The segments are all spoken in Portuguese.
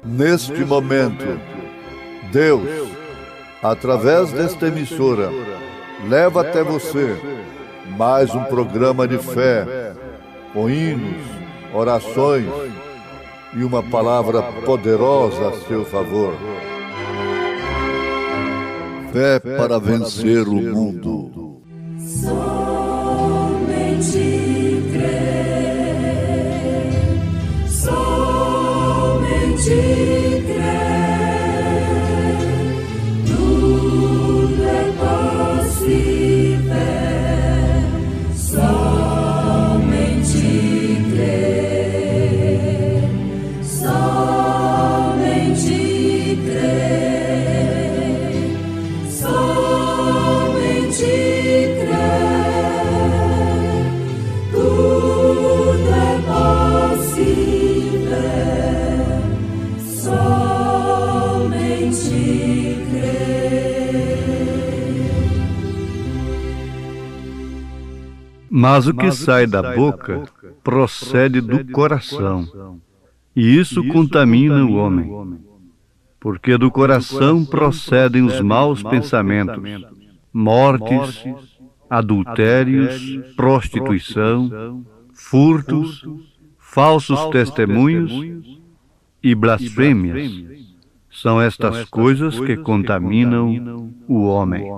Neste momento, Deus, através desta emissora, leva até você mais um programa de fé, com hinos, orações e uma palavra poderosa a seu favor. Fé para vencer o mundo. Somente crer, somente crer, tudo é possível, somente crer, somente crer, somente crer, tudo é possível, somente crer. Mas o que sai da boca procede do coração, e isso contamina o homem, porque do coração procedem os maus pensamentos, mortes, adultérios, prostituição, furtos, falsos testemunhos e blasfêmias. São estas coisas que contaminam o homem.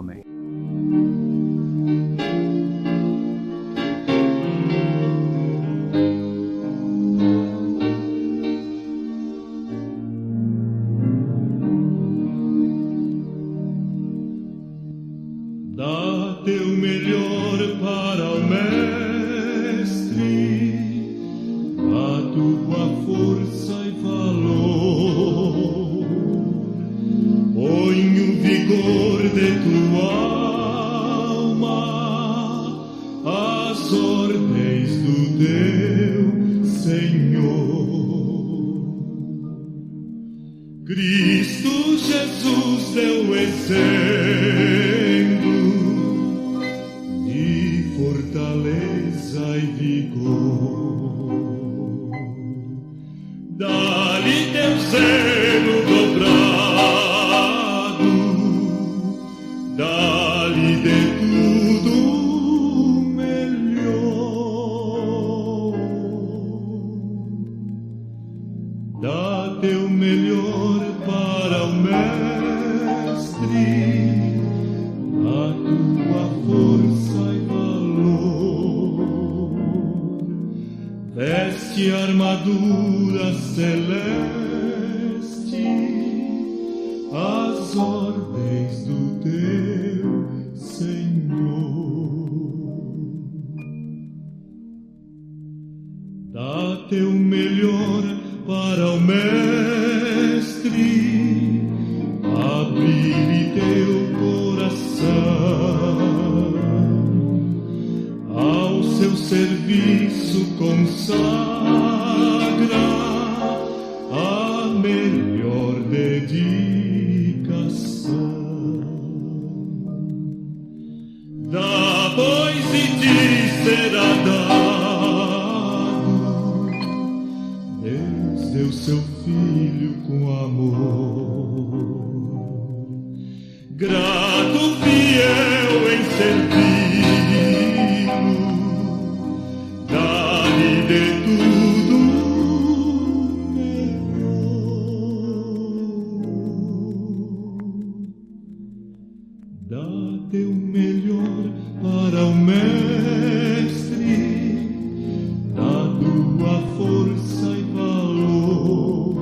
Dá teu melhor para o Mestre, a tua força e valor. Põe o vigor de tua alma às ordens do teu Senhor. Cristo Jesus deu exemplo de fortaleza e vigor. Dá-lhe teu seno dobrado, dá-lhe de tudo melhor. Dá teu melhor para o Mestre, a tua força e valor. Veste a armadura celeste, as ordens do teu Senhor. Dá teu melhor para o Mestre, abre teu coração, ao seu serviço consagra a melhor dedicação. Dá, pois, e te será dado. Deus deu seu Filho com amor, grato, fiel em servi-lo, dá-lhe de tudo melhor. Dá teu melhor para o Mestre, a tua força e valor.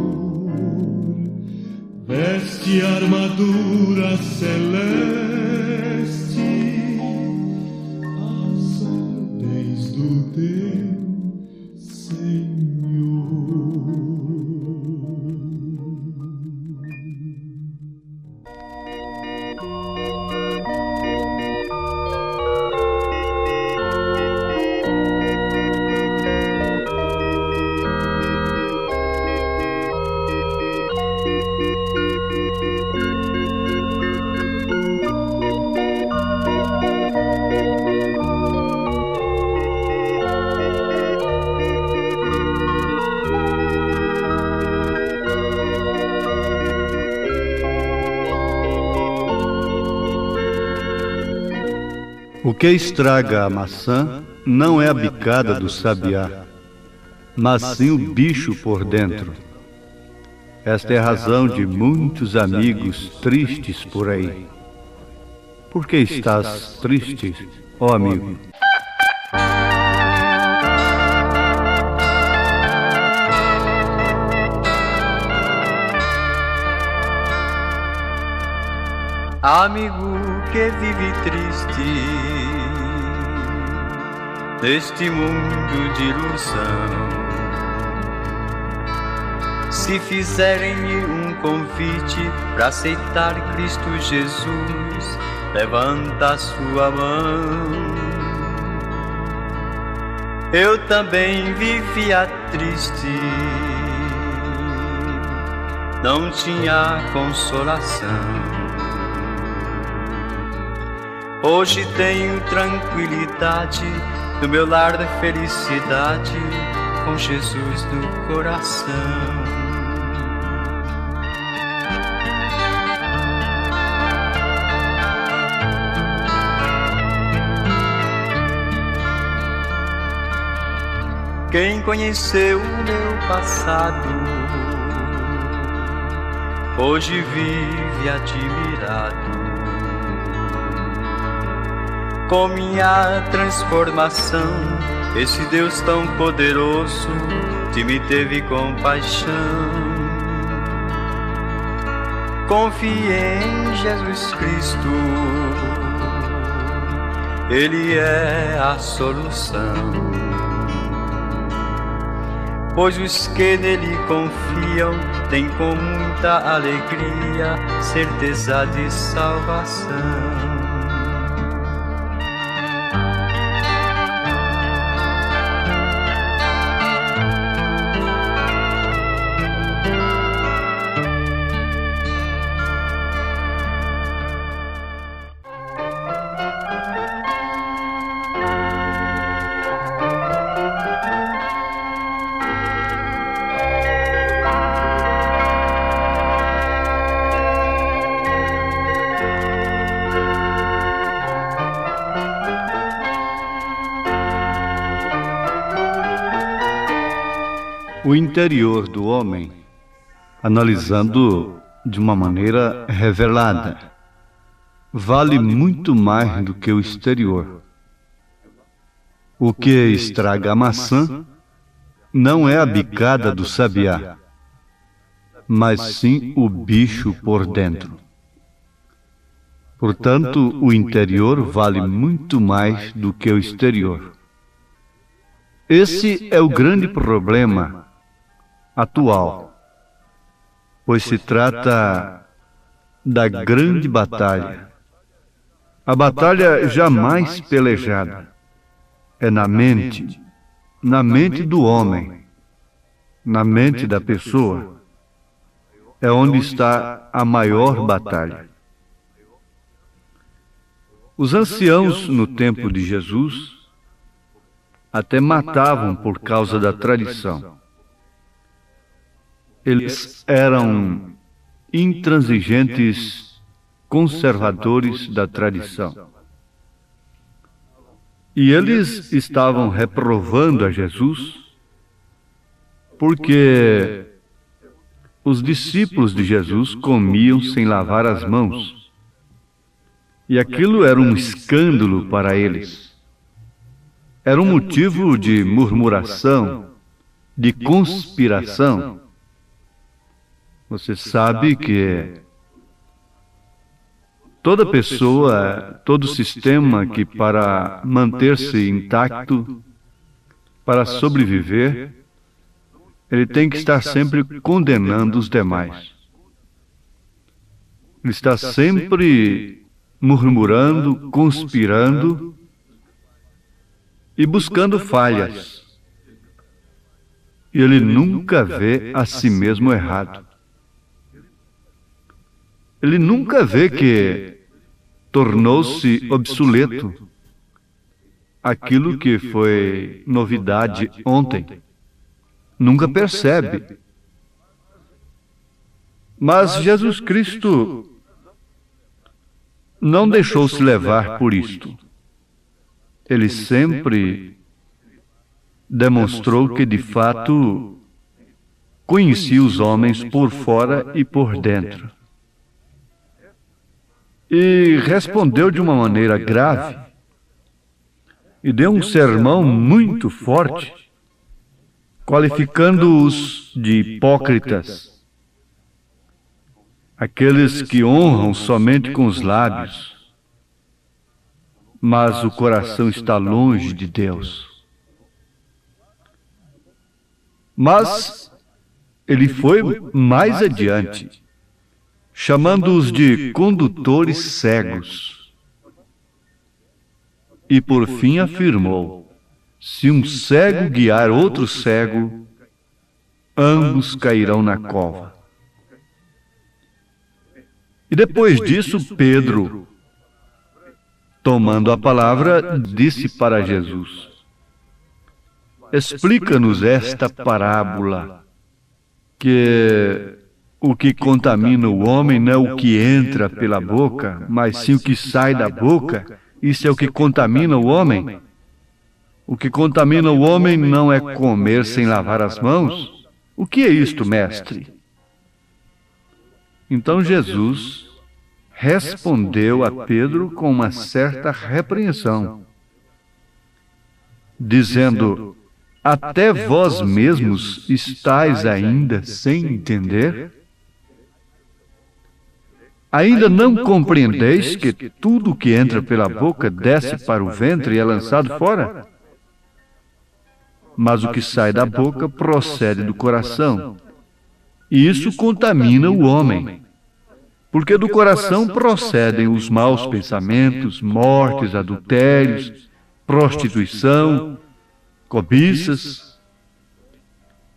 Veste a armadura celeste, as ordens do teu Senhor. O que estraga a maçã não é a bicada do sabiá, mas sim o bicho por dentro. Esta é a razão de muitos amigos tristes por aí. Por que estás triste, ó amigo? Amigo que vive triste neste mundo de ilusão, se fizerem-lhe um convite para aceitar Cristo Jesus, levanta a sua mão. Eu também vivia triste, não tinha consolação. Hoje tenho tranquilidade, no meu lar de felicidade, com Jesus no coração. Quem conheceu o meu passado, hoje vive admirado com minha transformação. Esse Deus tão poderoso de me teve compaixão. Confie em Jesus Cristo, Ele é a solução. Pois os que nele confiam têm com muita alegria certeza de salvação. O interior do homem, analisando de uma maneira revelada, vale muito mais do que o exterior. O que estraga a maçã não é a bicada do sabiá, mas sim o bicho por dentro. Portanto, o interior vale muito mais do que o exterior. Esse é o grande problema atual, pois se trata da grande batalha. A batalha jamais pelejada é na mente do homem, na mente da pessoa, é onde está a maior batalha. Os anciãos no tempo de Jesus até matavam por causa da tradição. Eles eram intransigentes, conservadores da tradição. E eles estavam reprovando a Jesus porque os discípulos de Jesus comiam sem lavar as mãos. E aquilo era um escândalo para eles. Era um motivo de murmuração, de conspiração. Você sabe que toda pessoa, todo sistema que para manter-se intacto, para sobreviver, ele tem que estar sempre condenando os demais. Ele está sempre murmurando, conspirando e buscando falhas. E ele nunca vê a si mesmo errado. Ele nunca vê que tornou-se obsoleto aquilo que foi novidade ontem. Nunca percebe. Mas Jesus Cristo não deixou-se levar por isto. ele sempre demonstrou que, de fato, conhecia os homens por fora e por dentro. E respondeu de uma maneira grave e deu um sermão muito forte, qualificando-os de hipócritas, aqueles que honram somente com os lábios, mas o coração está longe de Deus. Mas ele foi mais adiante, chamando-os de condutores cegos. E por fim afirmou: se um cego guiar outro cego, ambos cairão na cova. E depois disso, Pedro, tomando a palavra, disse para Jesus: explica-nos esta parábola, que o que contamina o homem não é o que entra pela boca, mas sim o que sai da boca. Isso é o que contamina o homem. O que contamina o homem não é comer sem lavar as mãos. O que é isto, mestre? Então Jesus respondeu a Pedro com uma certa repreensão, dizendo: até vós mesmos estáis ainda sem entender? Ainda não compreendeis que tudo que entra pela boca desce para o ventre e é lançado fora? Mas o que sai da boca procede do coração, e isso contamina o homem. Porque do coração procedem os maus pensamentos, mortes, adultérios, prostituição, cobiças,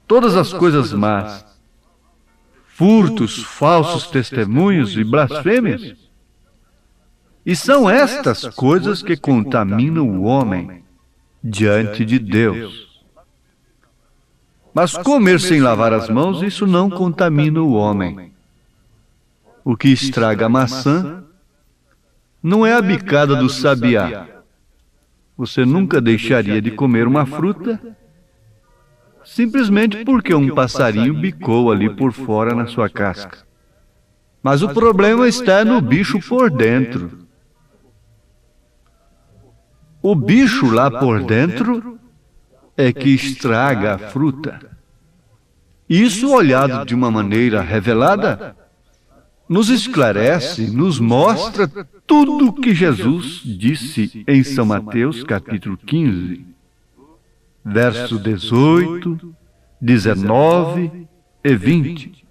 todas as coisas más, furtos, falsos testemunhos e blasfêmias. E são estas coisas que contaminam o homem diante de Deus. Mas comer sem lavar as mãos, isso não contamina o homem. O que estraga a maçã não é a bicada do sabiá. Você nunca deixaria de comer uma fruta simplesmente porque um passarinho bicou ali por fora na sua casca. Mas o problema está no bicho por dentro. O bicho lá por dentro é que estraga a fruta. Isso, olhado de uma maneira revelada, nos esclarece, nos mostra tudo o que Jesus disse em São Mateus, capítulo 15, verso 18, 19 e 20.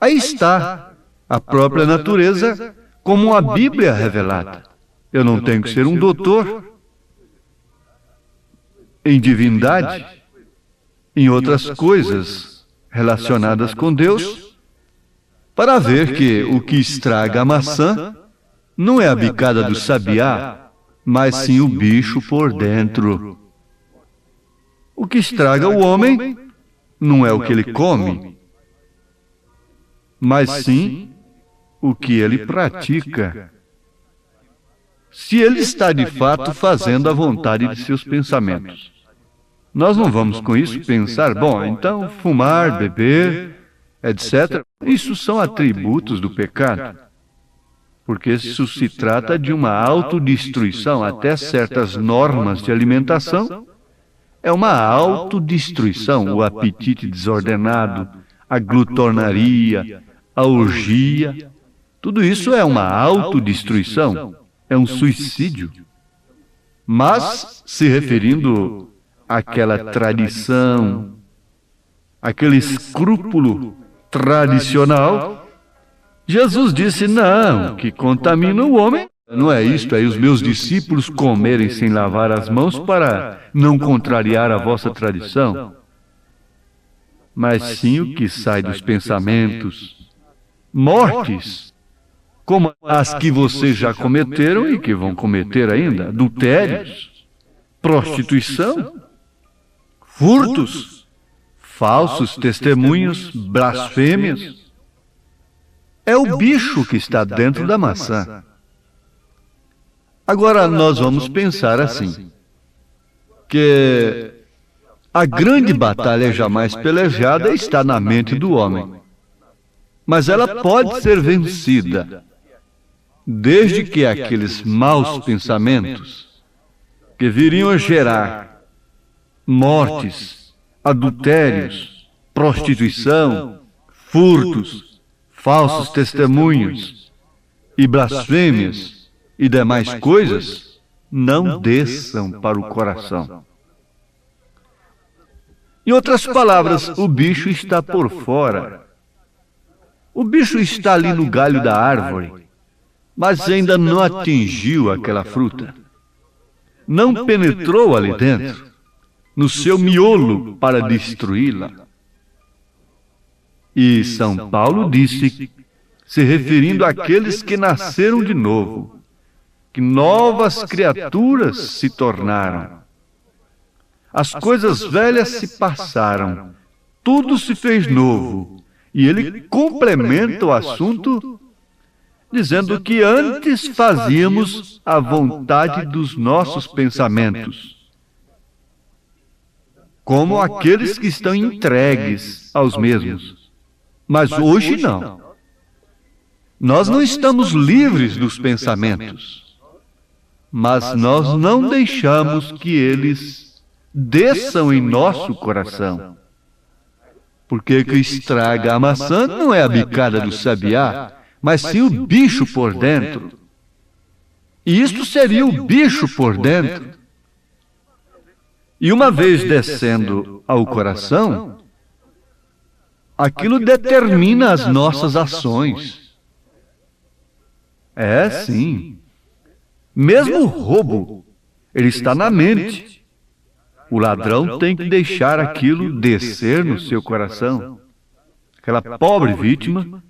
Aí está a própria natureza como a Bíblia revelada. Eu não tenho que ser um doutor em divindade, em outras coisas relacionadas com Deus, para ver que o que estraga a maçã não é a bicada do sabiá, mas sim o bicho por dentro. O que estraga o homem não é o que ele come, mas sim o que ele pratica. Se ele está de fato fazendo a vontade de seus pensamentos. Nós não vamos com isso pensar, bom, então fumar, beber, etc. Isso são atributos do pecado, porque isso se trata de uma autodestruição. Até certas normas de alimentação é uma autodestruição. O apetite desordenado, a glutonaria, a orgia, tudo isso é uma autodestruição, é um suicídio. Mas, se referindo àquela tradição, aquele escrúpulo tradicional, Jesus disse, não, o que contamina o homem não é isto, é os meus discípulos comerem sem lavar as mãos para não contrariar a vossa tradição, mas sim o que sai dos pensamentos, mortes, como as que vocês já cometeram e que vão cometer ainda, adultérios, prostituição, furtos, falsos testemunhos, blasfêmias. É o bicho que está dentro da maçã. Agora nós vamos pensar assim, que a grande batalha jamais pelejada está na mente do homem, mas ela pode ser vencida, desde que aqueles maus pensamentos que viriam a gerar mortes, adultérios, prostituição, furtos, falsos testemunhos e blasfêmias e demais coisas não desçam para o coração. Em outras palavras, o bicho está por fora. O bicho está ali no galho da árvore, mas ainda não atingiu aquela fruta. Não penetrou ali dentro, no seu miolo, para destruí-la. E São Paulo disse, se referindo àqueles que nasceram de novo, que novas criaturas se tornaram. As coisas velhas se passaram, tudo se fez novo. E ele complementa o assunto dizendo que antes fazíamos a vontade dos nossos pensamentos, como aqueles que estão entregues aos mesmos. Mas hoje não. Nós não estamos livres dos pensamentos, mas nós não deixamos que eles desçam em nosso coração. Porque o que estraga a maçã não é a bicada do sabiá, mas sim o bicho por dentro. E isto seria o bicho por dentro. E uma vez descendo ao coração, aquilo determina as nossas ações. É, sim. Mesmo o roubo, ele está na mente. O ladrão tem que deixar aquilo descer no seu coração. Aquela pobre vítima,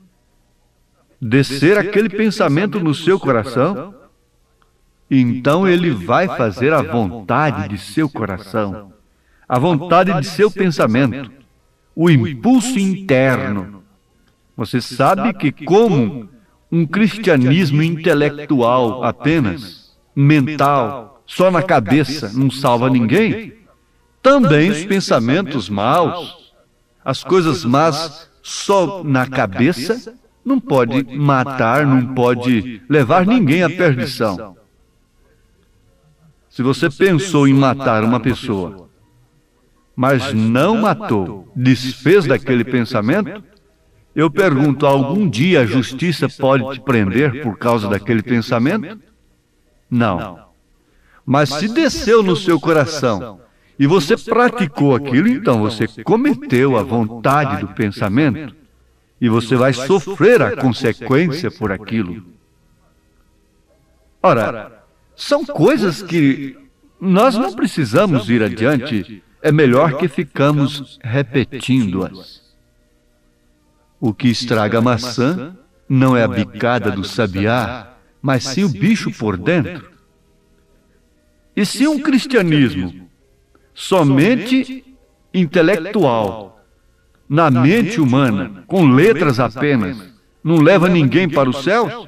descer aquele pensamento no seu coração, então ele vai fazer a vontade de seu coração, a vontade de seu pensamento, o impulso interno. Você sabe que como um cristianismo intelectual apenas, mental, só na cabeça, não salva ninguém, também os pensamentos maus, as coisas más só na cabeça, não pode matar, não pode levar ninguém à perdição. Se você pensou em matar uma pessoa, mas não matou, desfez daquele pensamento, eu pergunto, algum dia a justiça pode te prender por causa daquele pensamento? Não. Mas se desceu no seu coração e você praticou aquilo, então você cometeu a vontade do pensamento e você vai sofrer a consequência por aquilo. Ora, são coisas que nós não precisamos ir adiante, é melhor que ficamos repetindo-as. O que estraga a maçã não é a bicada do sabiá, mas sim o bicho por dentro. E se um cristianismo somente intelectual, na mente humana, com letras apenas, não leva ninguém para o céu,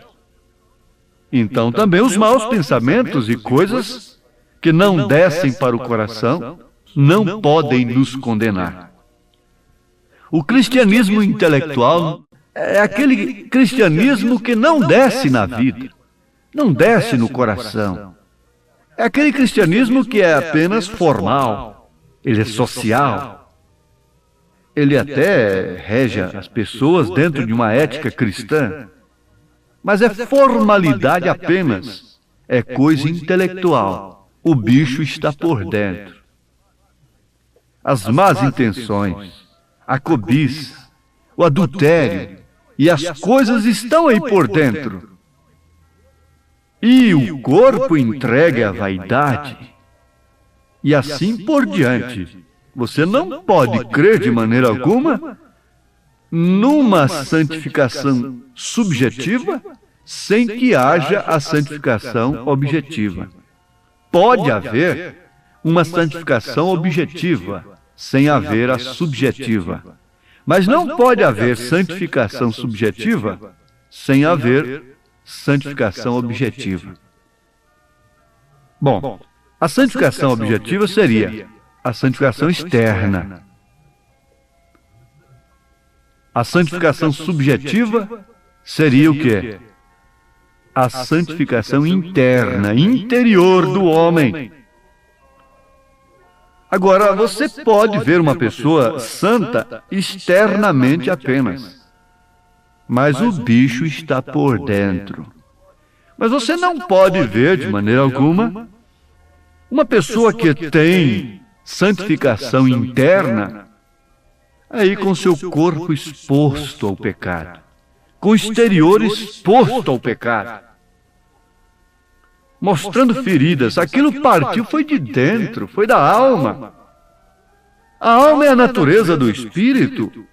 então também os maus pensamentos e coisas que não descem para o coração não podem nos condenar. O cristianismo intelectual é aquele cristianismo que não desce na vida, não desce no coração. É aquele cristianismo que é apenas formal, ele é social. Ele até rege as pessoas dentro de uma ética cristã, mas é formalidade apenas, é coisa intelectual. O bicho está por dentro. As más intenções, a cobiça, o adultério e as coisas estão aí por dentro. E o corpo entregue à vaidade, e assim por diante. Você não pode crer de maneira alguma numa santificação subjetiva sem que haja a santificação objetiva. Pode haver uma santificação objetiva sem haver a subjetiva. Mas não pode haver santificação subjetiva sem haver santificação objetiva. Bom, a santificação objetiva seria a santificação externa. A santificação subjetiva seria o quê? A santificação interna, interior do homem. Agora, você pode ver uma pessoa santa externamente apenas, mas o bicho está por dentro. Mas você não pode ver, de maneira alguma, uma pessoa que tem santificação interna, aí com seu corpo exposto ao pecado, com o exterior exposto ao pecado, mostrando feridas. Aquilo partiu, foi de dentro, foi da alma. A alma é a natureza do espírito.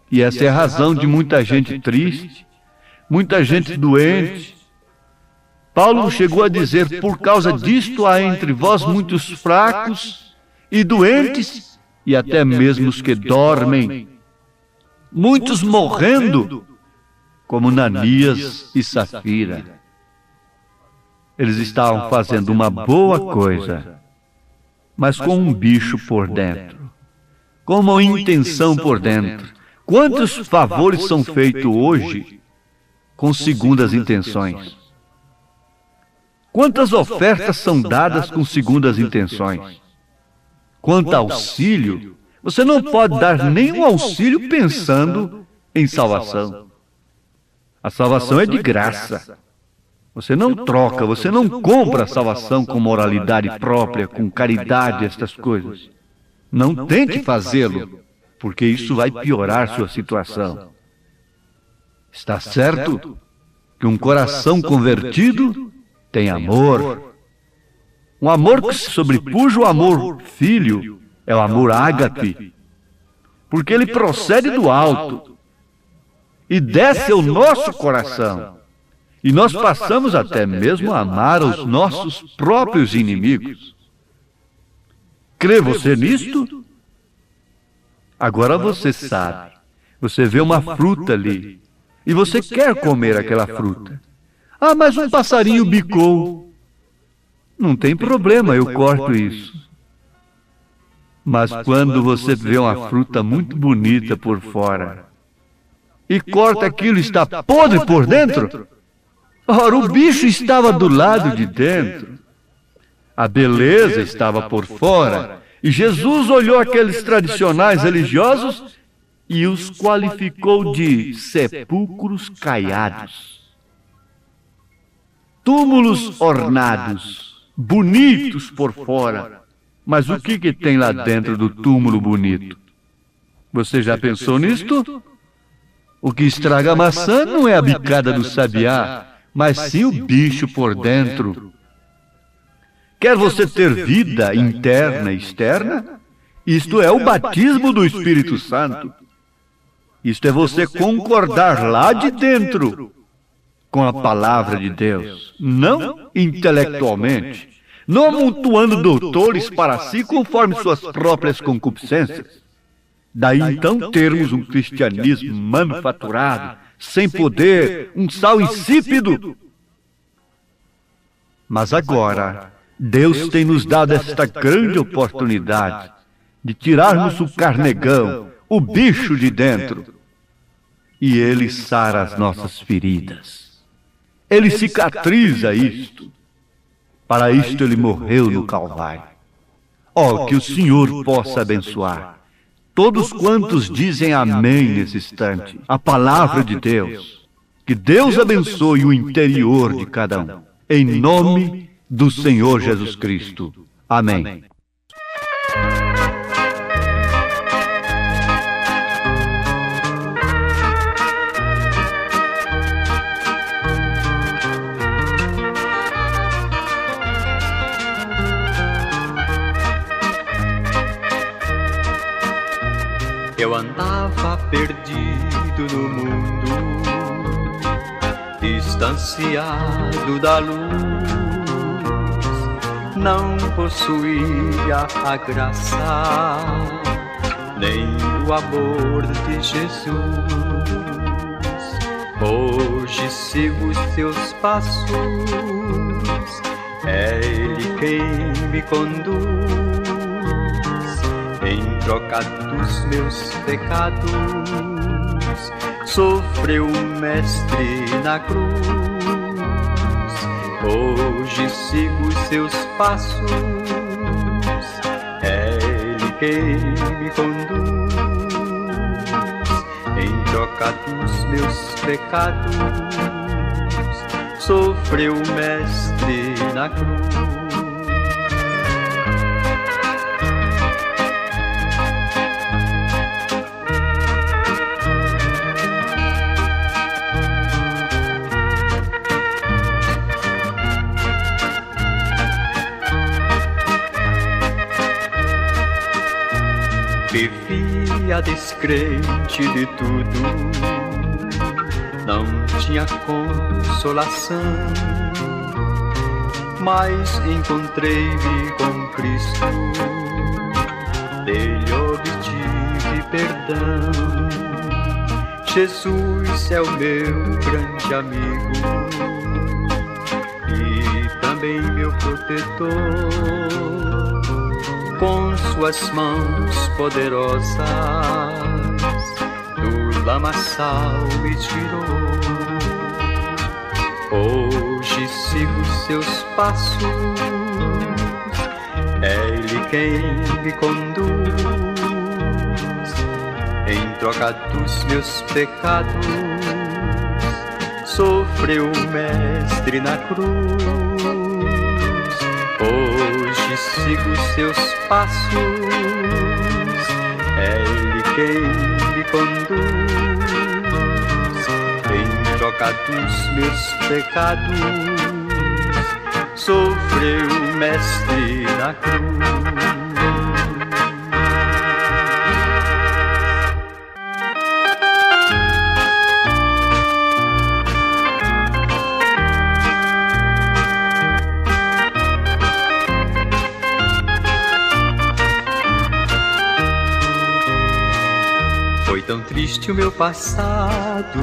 E essa é a razão de muita gente triste, muita gente doente. Paulo chegou a dizer: por causa disto há entre vós muitos fracos e doentes, e até mesmo os que dormem, muitos morrendo, como Ananias e Safira. Eles estavam fazendo uma boa coisa, mas com um bicho por dentro, com uma intenção por dentro. Quantos favores são feitos hoje com segundas intenções? Quantas ofertas são dadas com segundas intenções? Quanto auxílio, você não pode dar nenhum auxílio pensando em salvação. A salvação é de graça. Você não troca, você não compra a salvação com moralidade própria, com caridade, estas coisas. Não tente fazê-lo, porque isso vai piorar sua situação. Está certo que um coração convertido tem amor. Um amor que se sobrepuja o amor filho, é o amor ágape, porque ele procede do alto e desce ao nosso coração. E nós passamos até mesmo a amar os nossos próprios inimigos. Crê você nisto? Agora você sabe. Você vê uma fruta ali e você quer comer aquela fruta. Ah, mas um passarinho bicou. Não tem problema, eu corto isso. Mas quando você vê uma fruta muito bonita por fora e corta aquilo e está podre por dentro, ora, o bicho estava do lado de dentro. A beleza estava por fora. E Jesus olhou aqueles tradicionais religiosos e os qualificou de sepulcros caiados, túmulos ornados, bonitos por fora. Mas o que tem lá dentro do túmulo bonito? Você já pensou nisto? O que estraga a maçã não é a bicada do sabiá, mas sim o bicho por dentro. Quer você ter vida interna e externa? Isto é o batismo do Espírito Santo. Isto é você concordar lá de dentro com a palavra de Deus, não intelectualmente, não amontoando doutores para si conforme suas próprias concupiscências. Daí então termos um cristianismo manufaturado, sem poder, um sal insípido. Mas agora Deus tem nos dado esta grande oportunidade de tirarmos o carnegão, o bicho de dentro, e Ele sara as nossas feridas. Ele cicatriza isto. Para isto Ele morreu no Calvário. Oh, que o Senhor possa abençoar todos quantos dizem amém nesse instante, a palavra de Deus. Que Deus abençoe o interior de cada um. Em nome do Senhor Jesus Cristo. Amém. Eu andava perdido no mundo, distanciado da luz, não possuía a graça, nem o amor de Jesus. Hoje sigo os seus passos É Ele quem me conduz em troca dos meus pecados. Sofreu o Mestre na cruz. Hoje sigo seus passos. É Ele quem me conduz em troca dos meus pecados. Sofreu o Mestre na cruz. Vivia descrente de tudo, não tinha consolação, mas encontrei-me com Cristo, dele obtive perdão. Jesus é o meu grande amigo e também meu protetor. Com suas mãos poderosas do lamaçal me tirou. Hoje sigo seus passos. É Ele quem me conduz em troca dos meus pecados. Sofreu o Mestre na cruz. Hoje sigo seus passos. É Ele quem me conduz em troca dos meus pecados. Sofreu o Mestre na cruz. Foi tão triste o meu passado,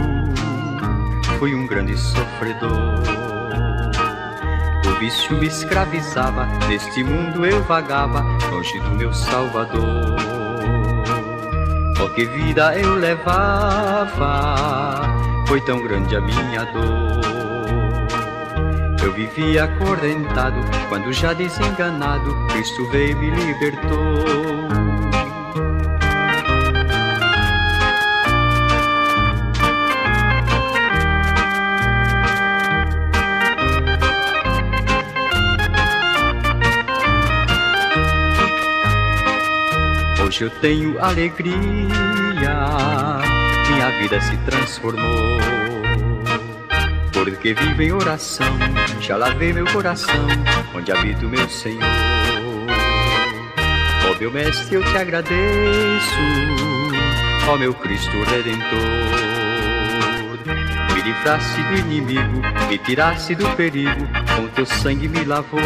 fui um grande sofredor. O vício me escravizava, neste mundo eu vagava, longe do meu Salvador. Oh, que vida eu levava, foi tão grande a minha dor. Eu vivia acorrentado, quando já desenganado, Cristo veio e me libertou. Hoje eu tenho alegria, minha vida se transformou. Porque vivo em oração, já lavei meu coração, onde habita o meu Senhor. Ó meu Mestre, eu te agradeço, ó meu Cristo Redentor. Me livraste do inimigo, me tiraste do perigo, com teu sangue me lavou.